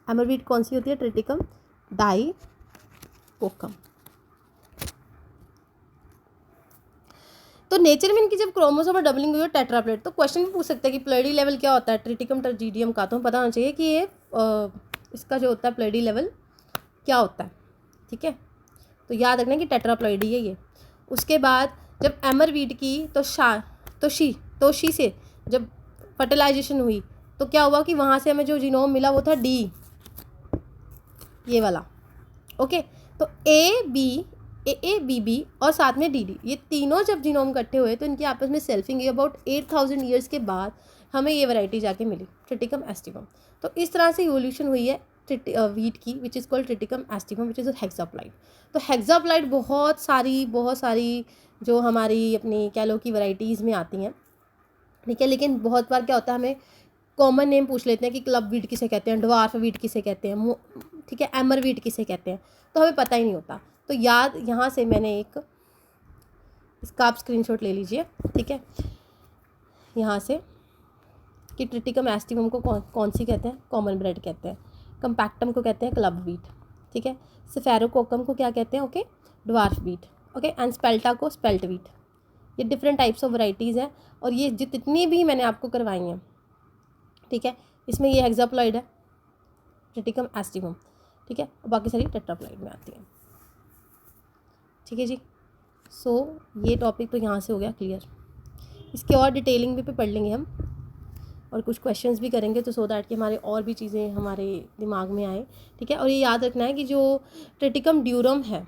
emmer wheat कौन सी होती है? Triticum dicoccum. तो नेचर में इनकी जब क्रोमोसोम और डबलिंग हुई और टेट्राप्लॉइड, तो क्वेश्चन भी पूछ सकते हैं कि प्लैडी लेवल क्या होता है ट्रिटिकम टर्जीडियम का। तो हमें पता होना चाहिए कि ये इसका जो होता है प्लैडी लेवल क्या होता है। ठीक है, तो याद रखना कि टेट्राप्लॉइड ही है ये। उसके बाद जब एमर वीट की तो शी से जब फर्टिलाइजेशन हुई तो क्या हुआ कि वहाँ से हमें जो जीनोम मिला वो था डी, ये वाला। ओके, तो ए बी बी और साथ में डी डी, ये तीनों जब जीनोम इकट्ठे हुए तो इनकी आपस में सेल्फिंग अबाउट 8000 ईयर्स के बाद हमें ये वैरायटी जाके मिली ट्रिटिकम एस्टिवम। तो इस तरह से इवोल्यूशन हुई है वीट की, which is called Triticum aestivum, which is hexaploid. तो हेक्साप्लाइड बहुत सारी जो हमारी अपनी कह लो कि वैरायटीज़ में आती हैं, ठीक है। लेकिन बहुत बार क्या होता है, हमें कॉमन नेम पूछ लेते हैं कि क्लब वीट किसे कहते हैं, ड्वार्फ वीट किसे कहते हैं, ठीक है, एमर वीट किसे कहते हैं, तो हमें पता ही नहीं होता। तो याद, यहाँ से मैंने इसका आप स्क्रीनशॉट ले लीजिए, ठीक है, यहाँ से कि ट्रिटिकम एस्टिवम को कौन सी कहते हैं, कॉमन ब्रेड कहते हैं, कंपैक्टम को कहते हैं क्लब वीट, ठीक है, सेफेरोकोकम को क्या कहते हैं, okay, dwarf wheat, okay, and spelta को स्पेल्ट वीट। ये डिफरेंट टाइप्स ऑफ वैरायटीज़ हैं, और ये जितनी भी मैंने आपको करवाई हैं, ठीक है, इसमें ये हेक्साप्लॉइड है ट्रिटिकम एस्टिवम, ठीक है, और बाकी सारी टेट्राप्लॉइड में आती हैं, ठीक है जी। सो ये टॉपिक तो यहाँ से हो गया क्लियर। इसके और डिटेलिंग भी पे पढ़ लेंगे हम, और कुछ क्वेश्चंस भी करेंगे, तो सो दैट कि हमारे और भी चीज़ें हमारे दिमाग में आए, ठीक है। और ये याद रखना है कि जो ट्रिटिकम ड्यूरम है,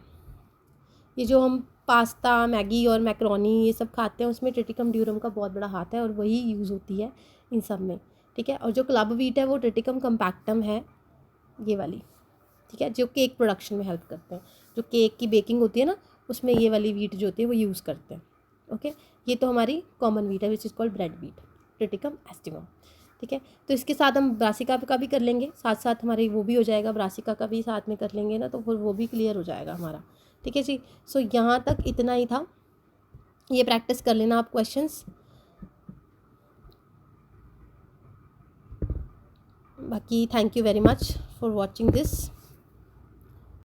ये जो हम पास्ता, मैगी और मैक्रोनी ये सब खाते हैं, उसमें ट्रिटिकम ड्यूरम का बहुत बड़ा हाथ है, और वही यूज़ होती है इन सब में, ठीक है। और जो क्लब वीट है वो ट्रिटिकम कंपैक्टम है, ये वाली, ठीक है, जो केक प्रोडक्शन में हेल्प करते हैं, जो केक की बेकिंग होती है ना, उसमें ये वाली वीट जो होती है वो यूज़ करते हैं, ओके। ये तो हमारी कॉमन वीट है, विच is called bread wheat, Triticum aestivum, ठीक है। तो इसके साथ हम ब्रासिका का भी कर लेंगे, साथ साथ हमारी वो भी हो जाएगा, ब्रासिका का भी साथ में कर लेंगे ना, तो फिर वो भी क्लियर हो जाएगा हमारा, ठीक है जी। सो यहाँ तक इतना ही था, ये प्रैक्टिस कर लेना आप क्वेश्चंस। बाकी thank you very much for watching this.